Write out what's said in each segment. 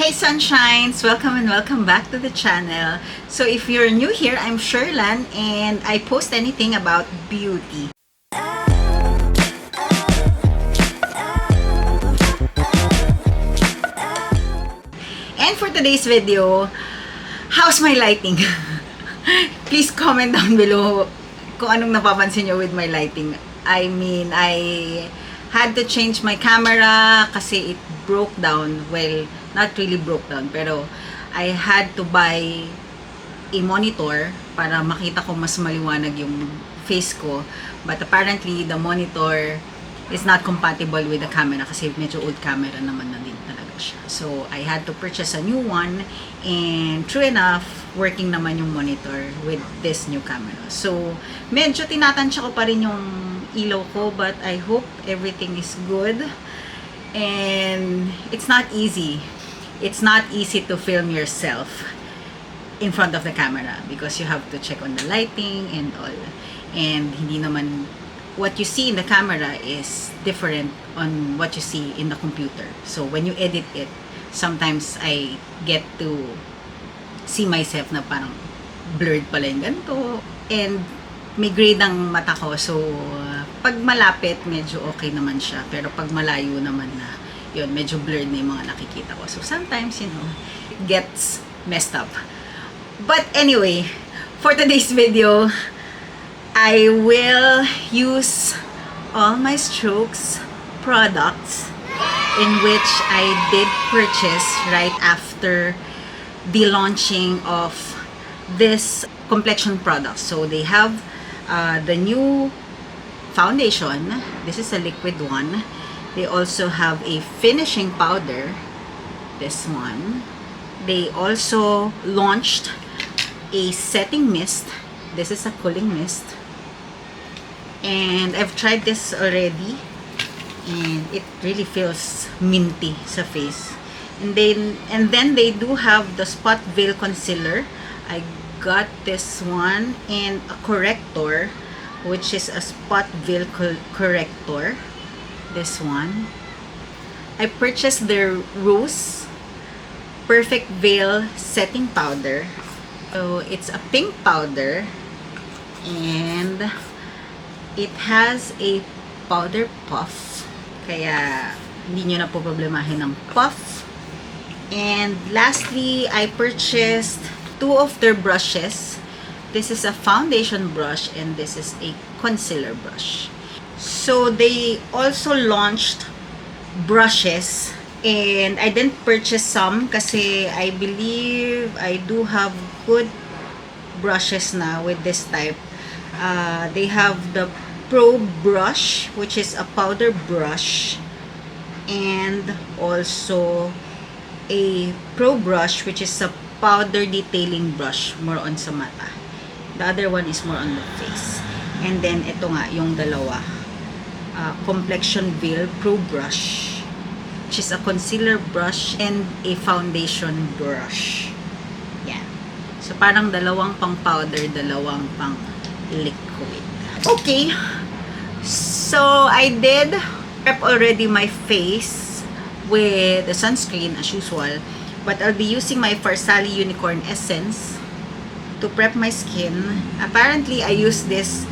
Hey sunshines! Welcome and welcome back to the channel. So if you're new here, I'm Sherlann and I post anything about beauty. And for today's video, how's my lighting? Please comment down below kung anong napapansin nyo with my lighting. I mean, I had to change my camera kasi it broke down. Well, not really broke down, pero I had to buy a monitor para makita ko mas maliwanag yung face ko. But apparently, the monitor is not compatible with the camera kasi medyo old camera naman na din talaga siya. So, I had to purchase a new one and true enough, working naman yung monitor with this new camera. So, medyo tinatansya ko pa rin yung ilaw ko but I hope everything is good. And it's not easy. It's not easy to film yourself in front of the camera because you have to check on the lighting and all. And hindi naman what you see in the camera is different on what you see in the computer. So when you edit it, sometimes I get to see myself na parang blurred pala yung ganito. And may grade ang mata ko. So pag malapit, medyo okay naman siya. Pero pag malayo naman na, yun, medyo blurred na yung mga nakikita ko. So sometimes, you know, it gets messed up. But anyway, for today's video, I will use all my Strokes products in which I did purchase right after the launching of this complexion product. So they have the new foundation. This is a liquid one. They also have a finishing powder. This one. They also launched a setting mist. This is a cooling mist. And I've tried this already and it really feels minty sa face. And then they do have the spot veil concealer. I got this one and a corrector, which is a spot veil corrector. This one. I purchased the Rose Perfect Veil Setting Powder. So it's a pink powder and it has a powder puff. Kaya hindi nyo na po problemahin ng puff. And lastly, I purchased two of their brushes. This is a foundation brush and this is a concealer brush. So they also launched brushes and I didn't purchase some kasi I believe I do have good brushes na with this type. They have the Pro brush, which is a powder brush, and also a Pro brush, which is a powder detailing brush, more on sa mata. The other one is more on the face. And then ito nga yung dalawa, complexion veil Pro brush, which is a concealer brush and a foundation brush. Yan. So parang dalawang pang powder, dalawang pang liquid. Okay, so I did prep already my face with the sunscreen as usual, but I'll be using my Farsali Unicorn Essence to prep my skin. Apparently, I used this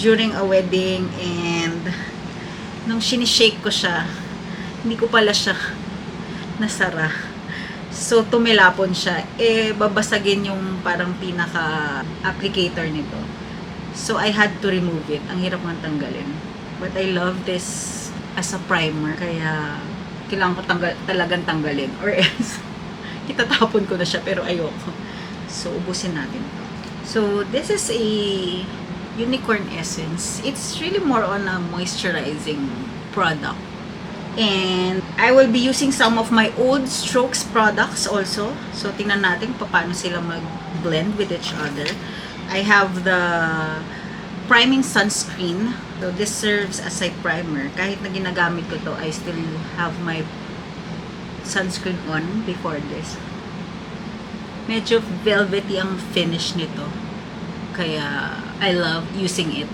during a wedding and nung sinishake ko siya, hindi ko pala siya nasara. So, tumilapon siya. Babasagin yung parang pinaka-applicator nito. So, I had to remove it. Ang hirap nga tanggalin. But I love this as a primer. Kaya, kailangan ko talagang tanggalin. Or else, itatapon ko na siya. Pero ayoko. So, ubusin natin to. So, this is a Unicorn Essence. It's really more on a moisturizing product. And I will be using some of my old Strokes products also. So, tingnan natin paano sila mag-blend with each other. I have the priming sunscreen. So, this serves as a primer. Kahit na ginagamit ko to, I still have my sunscreen on before this. Medyo velvety ang finish nito. Kaya, I love using it.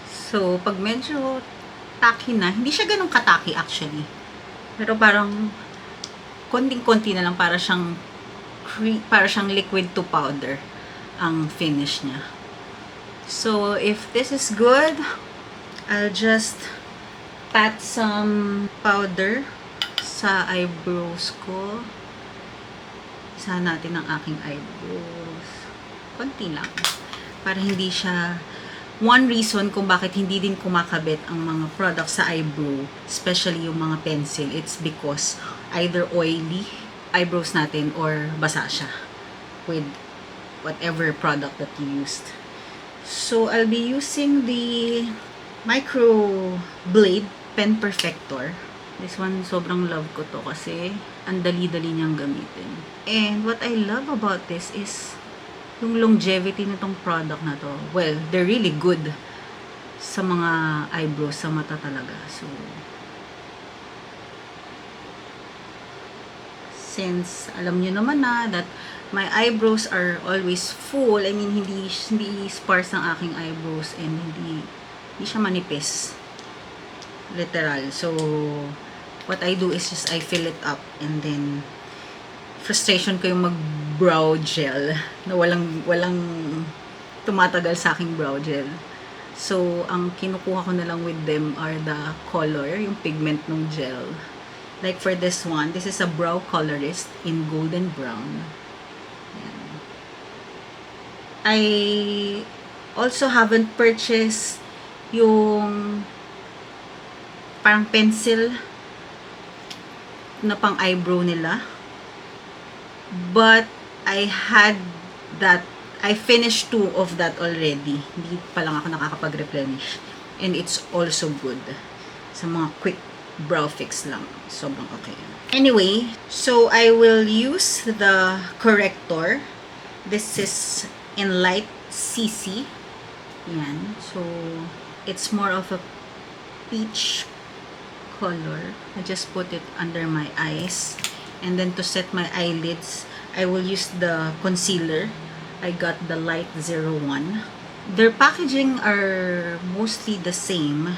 So, pag medyo tacky na, hindi siya ganun kataki actually. Pero parang konting-konti na lang, para siyang liquid to powder ang finish niya. So, if this is good, I'll just pat some powder sa eyebrows ko. Isa natin ang aking eyebrows. Konti lang. Para hindi siya... One reason kung bakit hindi din kumakabit ang mga products sa eyebrow, especially yung mga pencil, it's because either oily eyebrows natin or basa siya with whatever product that you used. So, I'll be using the micro blade pen perfector. This one, sobrang love ko to kasi ang dali-dali niyang gamitin. And what I love about this is yung longevity nitong product na to. Well, they're really good sa mga eyebrows, sa mata talaga. So, since alam niyo naman na that my eyebrows are always full, I mean, hindi sparse ang aking eyebrows, and hindi siya manipis. Literal. So, what I do is just I fill it up, and then frustration ko yung mag-brow gel na walang tumatagal sa aking brow gel. So, ang kinukuha ko na lang with them are the color, yung pigment ng gel. Like for this one, this is a brow colorist in golden brown. Ayan. I also haven't purchased yung parang pencil na pang eyebrow nila. But I had that, I finished 2 of that already. Hindi pa lang ako nakakapag-replenish. And it's also good. Sa mga quick brow fix lang. Sobrang okay. Anyway, so I will use the corrector. This is in light CC. Yan. So, it's more of a peach color. I just put it under my eyes. And then to set my eyelids, I will use the concealer. I got the light 01. Their packaging are mostly the same.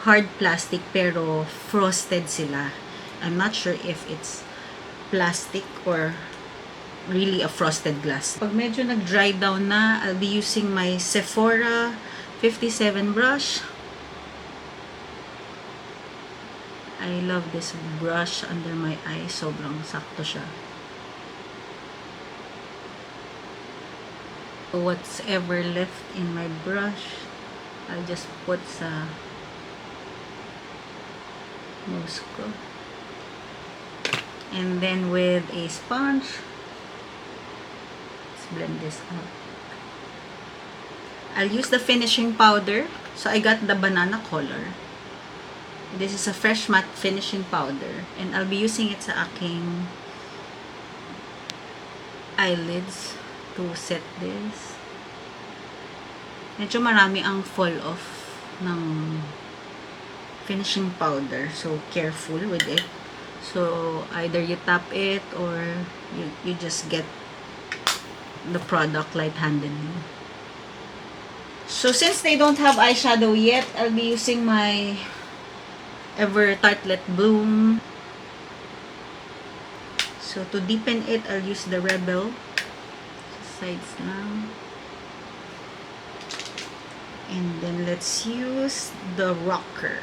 Hard plastic pero frosted sila. I'm not sure if it's plastic or really a frosted glass. Pag medyo nag-dry down na, I'll be using my Sephora 57 brush. I love this brush under my eye. Sobrang sakto siya. So what's ever left in my brush, I'll just put sa nose ko. And then with a sponge, let's blend this out. I'll use the finishing powder. So I got the banana color. This is a fresh matte finishing powder. And I'll be using it sa aking eyelids to set this. Medyo marami ang fall off ng finishing powder. So, careful with it. So, either you tap it or you just get the product light-handedly. So, since they don't have eyeshadow yet, I'll be using my Ever Tartlet Bloom. So, to deepen it, I'll use the Rebel. Sides now. And then, let's use the Rocker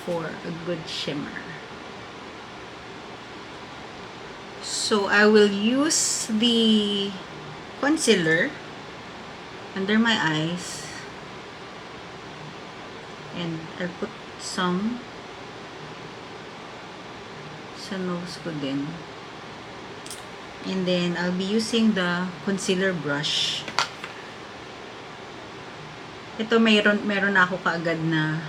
for a good shimmer. So, I will use the concealer under my eyes. And I'll put some sa nose ko din. And then, I'll be using the concealer brush. Ito, meron ako kaagad na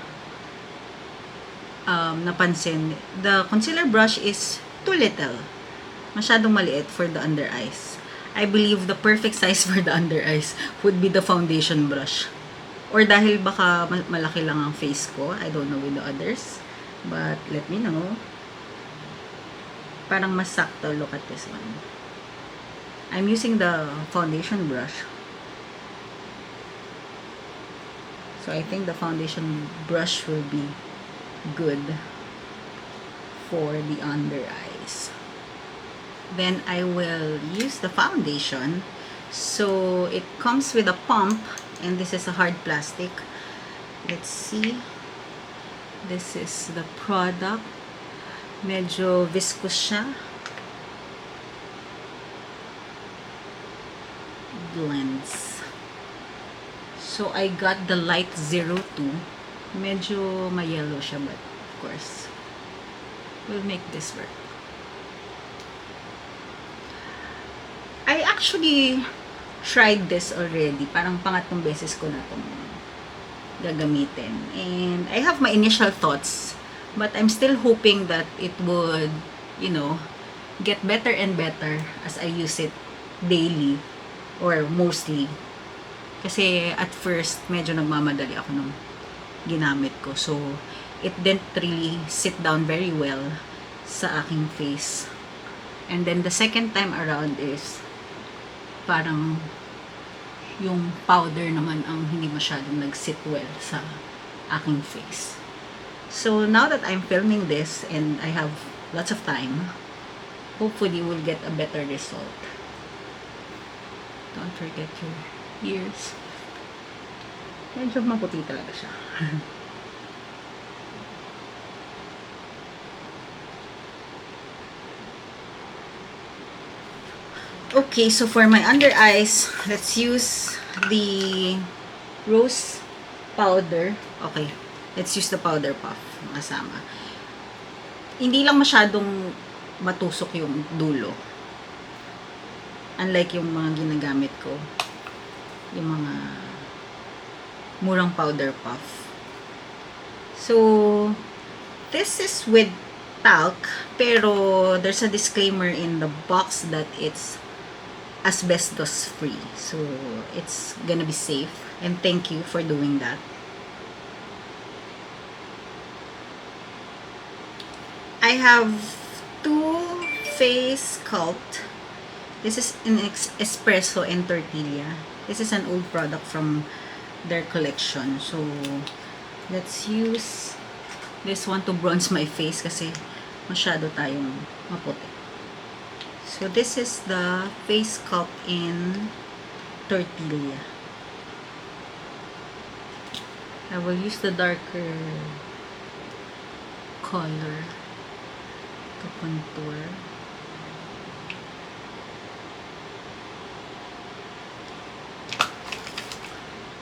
napansin. The concealer brush is too little. Masyadong maliit for the under eyes. I believe the perfect size for the under eyes would be the foundation brush. Or dahil baka malaki lang ang face ko. I don't know with the others. But, let me know. Parang mas sakto. Look at this one. I'm using the foundation brush. So, I think the foundation brush will be good for the under eyes. Then I will use the foundation. So it comes with a pump, and this is a hard plastic. Let's see. This is the product. Medyo viscous siya. Blends. So I got the light 02. Medyo ma-yellow siya, but of course, we'll make this work. I actually tried this already. Parang pangatlong beses ko na itong gagamitin. And I have my initial thoughts, but I'm still hoping that it would, you know, get better and better as I use it daily or mostly. Kasi at first, medyo nagmamadali ako nung ginamit ko. So, it didn't really sit down very well sa aking face. And then the second time around is parang yung powder naman ang hindi masyadong nag-sit well sa aking face. So, now that I'm filming this and I have lots of time, hopefully we'll get a better result. Don't forget your ears. Medyo maputi talaga siya. Okay, so for my under eyes, let's use the rose powder. Okay, let's use the powder puff kasama. Hindi lang masyadong matusok yung dulo. Unlike yung mga ginagamit ko, yung mga murang powder puff. So, this is with talc, pero there's a disclaimer in the box that it's asbestos free. So, it's gonna be safe. And thank you for doing that. I have two face sculpt. This is an espresso and tortilla. This is an old product from their collection. So, let's use this one to bronze my face kasi masyado tayong maputi. So, this is the face sculpt in tortilla. I will use the darker color to contour.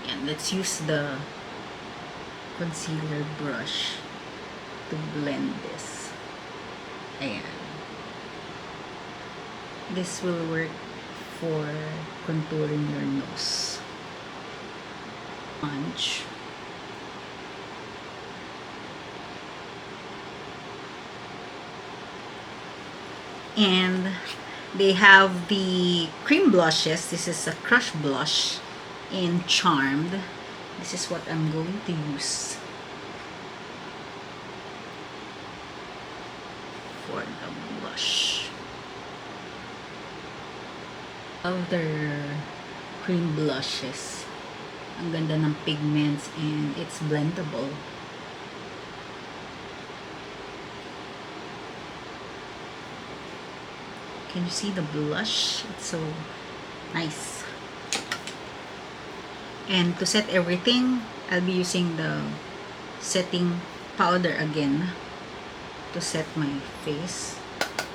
And let's use the concealer brush to blend this. Ayan. This will work for contouring your nose. Punch. And they have the cream blushes. This is a crush blush in Charmed. This is what I'm going to use for the blush. Of their cream blushes. Ang ganda ng pigments and it's blendable. Can you see the blush? It's so nice. And to set everything, I'll be using the setting powder again to set my face.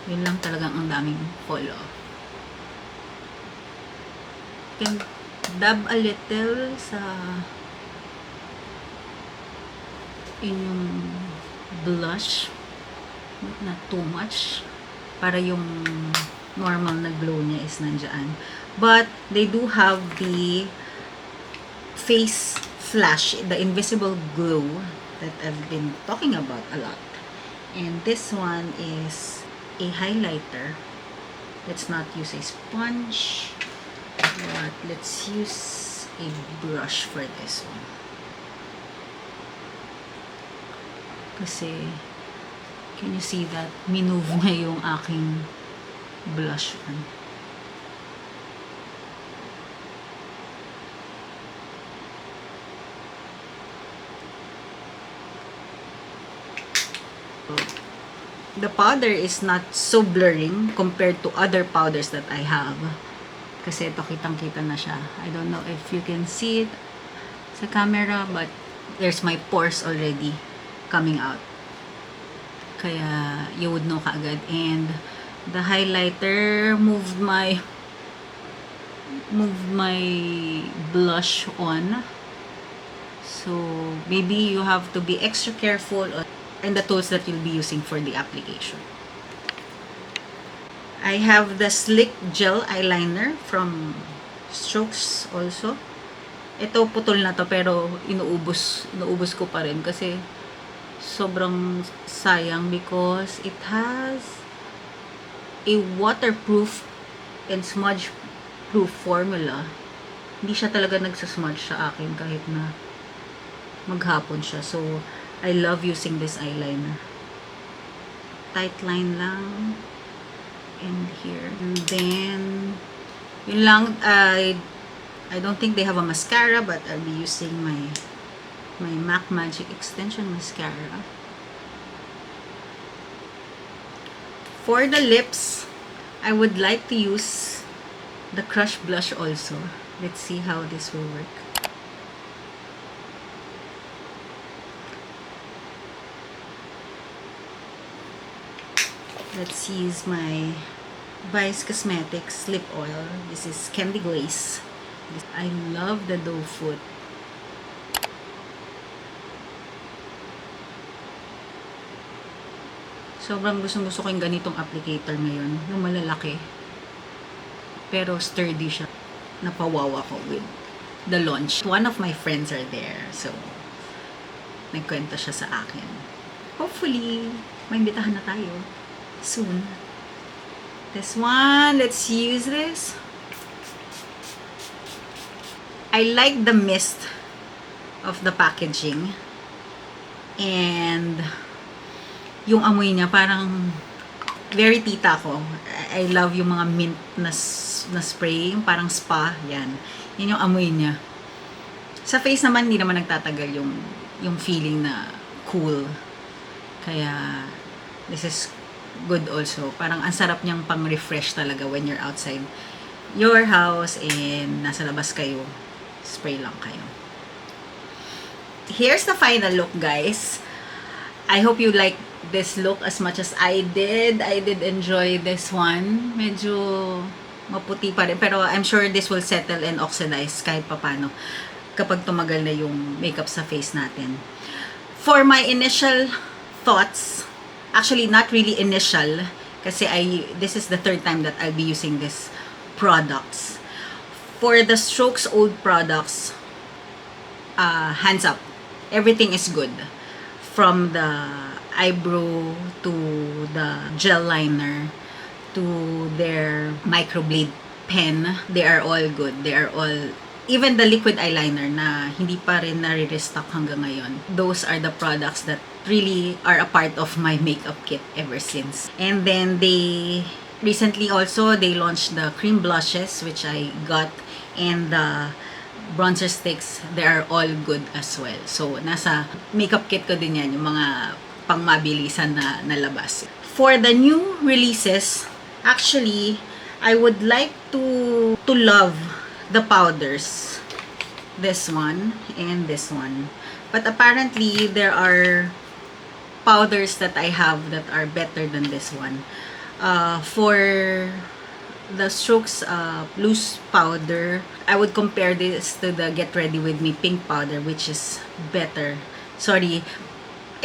Yun lang talagang ang daming fall off. Can dab a little sa inyong blush, but not too much, para yung normal na glow niya is nandyan. But they do have the face flash, the invisible glow that I've been talking about a lot. And this one is a highlighter. Let's not use a sponge, but let's use a brush for this one. Kasi, can you see that? Minove niya yung aking blush on. The powder is not so blurring compared to other powders that I have. Kasi ito, kitang-kita na siya. I don't know if you can see it sa camera, but there's my pores already coming out. Kaya you would know kaagad. And the highlighter moved my blush on. So maybe you have to be extra careful on the tools that you'll be using for the application. I have the Slick Gel Eyeliner from Strokes also. Ito, putol na to, pero inuubos ko pa rin kasi sobrang sayang because it has a waterproof and smudge proof formula. Hindi siya talaga nagsasmudge sa akin kahit na maghapon siya. So, I love using this eyeliner. Tight line lang. And here. And then, yun lang. I don't think they have a mascara, but I'll be using my MAC Magic Extension Mascara. For the lips, I would like to use the Crush Blush also. Let's see how this will work. Let's use my Vice Cosmetics lip oil. This is Candy Glaze. I love the doe foot. Sobrang gusto ko yung ganitong applicator ngayon. Yung malalaki. Pero sturdy siya. Napawawa ko with the launch. One of my friends are there. So, nagkwento siya sa akin. Hopefully, may imbitahan na tayo soon. This one, let's use this. I like the mist of the packaging. And yung amoy niya parang very tita ko. I love yung mga mint na spray, yung parang spa, yan. Yan yung amoy niya. Sa face naman, hindi naman nagtatagal yung feeling na cool. Kaya, this is good also. Parang ang sarap niyang pang-refresh talaga when you're outside your house and nasa labas kayo. Spray lang kayo. Here's the final look, guys. I hope you like this look as much as I did. I did enjoy this one. Medyo maputi pa rin. Pero I'm sure this will settle and oxidize kahit papano kapag tumagal na yung makeup sa face natin. For my initial thoughts, actually, not really initial kasi this is the third time that I'll be using this products. For the Strokes old products, hands up. Everything is good. From the eyebrow to the gel liner to their microblade pen, they are all good. They are all, even the liquid eyeliner na hindi pa rin nare-restock hanggang ngayon. Those are the products that really are a part of my makeup kit ever since. And then they recently also, they launched the cream blushes, which I got, and the bronzer sticks. They are all good as well. So, nasa makeup kit ko din yan, yung mga pangmabilisan na labas. For the new releases, actually, I would like to love the powders. This one and this one. But apparently, there are powders that I have that are better than this one. For the Strokes loose powder, I would compare this to the Get Ready With Me pink powder, which is better. Sorry,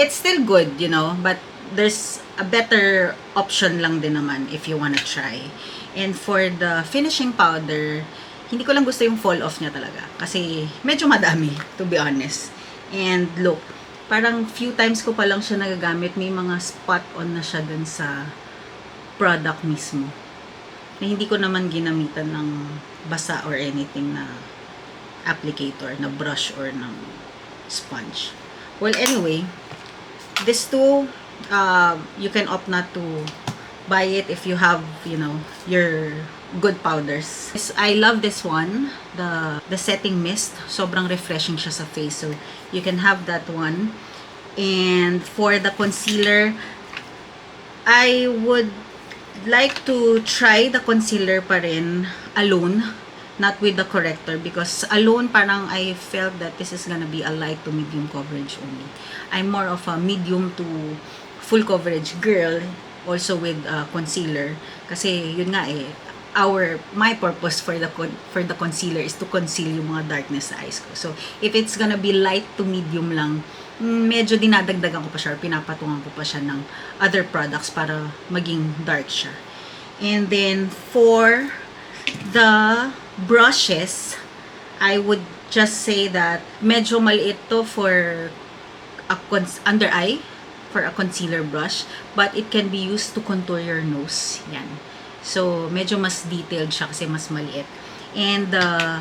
it's still good, you know, but there's a better option lang din naman if you wanna try. And for the finishing powder, hindi ko lang gusto yung fall off niya talaga. Kasi medyo madami, to be honest. And look, parang few times ko pa lang siya nagagamit. May mga spot on na siya dun sa product mismo. Na hindi ko naman ginamitan ng basa or anything na applicator, na brush or ng sponge. Well, anyway, this two, you can opt not to buy it if you have, you know, your good powders. I love this one, the setting mist. Sobrang refreshing siya sa face, so you can have that one. And for the concealer, I would like to try the concealer pa rin alone, not with the corrector, because alone parang I felt that this is gonna be a light to medium coverage only. I'm more of a medium to full coverage girl, also with concealer, kasi yun nga eh, my purpose for the concealer is to conceal yung mga darkness sa eyes ko. So if it's gonna be light to medium lang, medyo dinadagdagan ko pa siya or pinapatungan ko pa siya ng other products para maging dark siya. And then for the brushes, I would just say that medyo maliit to for a under eye, for a concealer brush, but it can be used to contour your nose. Yan. So medyo mas detailed siya kasi mas maliit. And the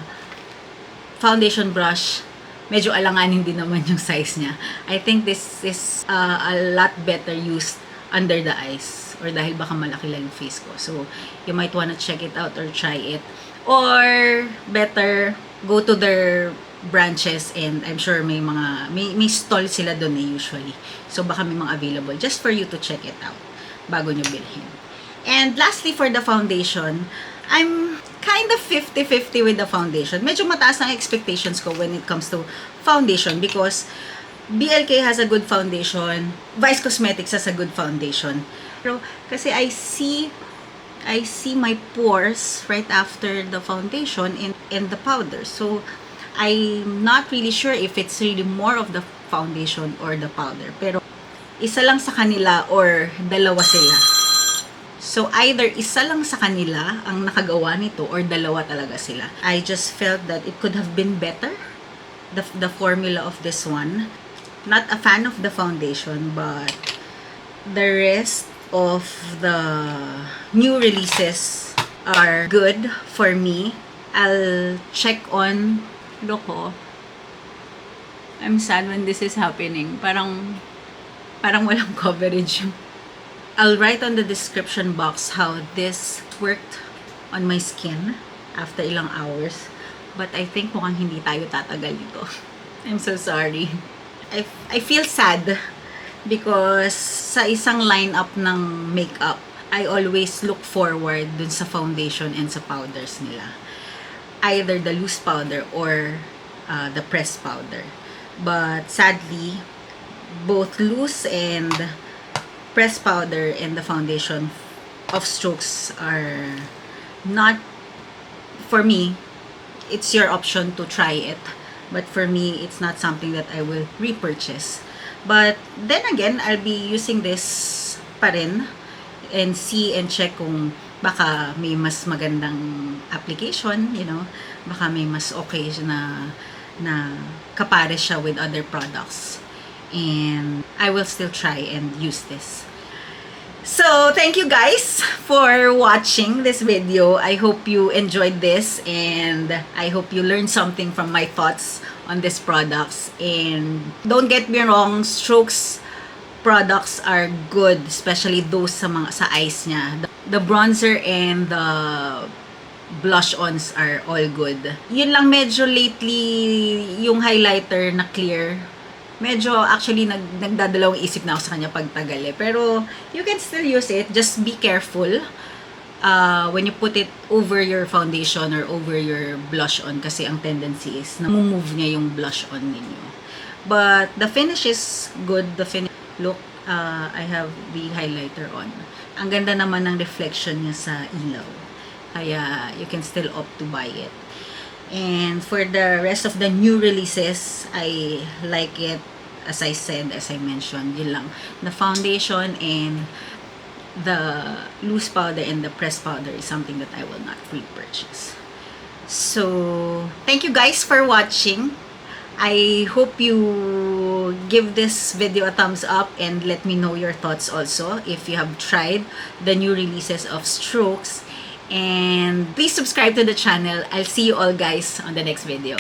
foundation brush, medyo alanganin din naman yung size niya. I think this is a lot better used under the eyes, or dahil baka malaki lang yung face ko. So you might wanna check it out or try it. Or better, go to their branches, and I'm sure may stall sila doon usually. So baka may mga available just for you to check it out bago nyo bilhin. And lastly, for the foundation, I'm kind of 50-50 with the foundation. Medyo mataas ang expectations ko when it comes to foundation because BLK has a good foundation, Vice Cosmetics has a good foundation. Pero kasi I see my pores right after the foundation and the powder. So I'm not really sure if it's really more of the foundation or the powder. Pero isa lang sa kanila or dalawa sila. So either isa lang sa kanila ang nakagawa nito or dalawa talaga sila. I just felt that it could have been better, the formula of this one. Not a fan of the foundation, but the rest of the new releases are good for me. I'll check on. Loko. I'm sad when this is happening. Parang walang coverage. I'll write on the description box how this worked on my skin after ilang hours. But I think mukhang hindi tayo tatagal dito. I'm so sorry. I feel sad because sa isang lineup ng makeup, I always look forward dun sa foundation and sa powders nila. Either the loose powder or the pressed powder. But sadly, both loose and pressed powder and the foundation of Strokes are not, for me, it's your option to try it. But for me, it's not something that I will repurchase. But then again, I'll be using this pa rin and see and check kung baka may mas magandang application, baka may mas okay na kapares siya with other products. And I will still try and use this. So, thank you guys for watching this video. I hope you enjoyed this and I hope you learned something from my thoughts on these products. And don't get me wrong, Strokes products are good, especially those sa eyes niya. The bronzer and the blush-ons are all good. Yun lang medyo lately, yung highlighter na clear, medyo actually nagdadalawang isip na ako sa kanya pagtagal eh. Pero you can still use it. Just be careful when you put it over your foundation or over your blush-on kasi ang tendency is na move niya yung blush-on ninyo. But the finish is good. Look, I have the highlighter on. Ang ganda naman ng reflection niya sa ilaw. Kaya you can still opt to buy it. And for the rest of the new releases, I like it, as I said, as I mentioned, yun lang. The foundation and the loose powder and the pressed powder is something that I will not repurchase. So, thank you guys for watching. I hope you give this video a thumbs up and let me know your thoughts also if you have tried the new releases of Strokes. And please subscribe to the channel. I'll see you all guys on the next video.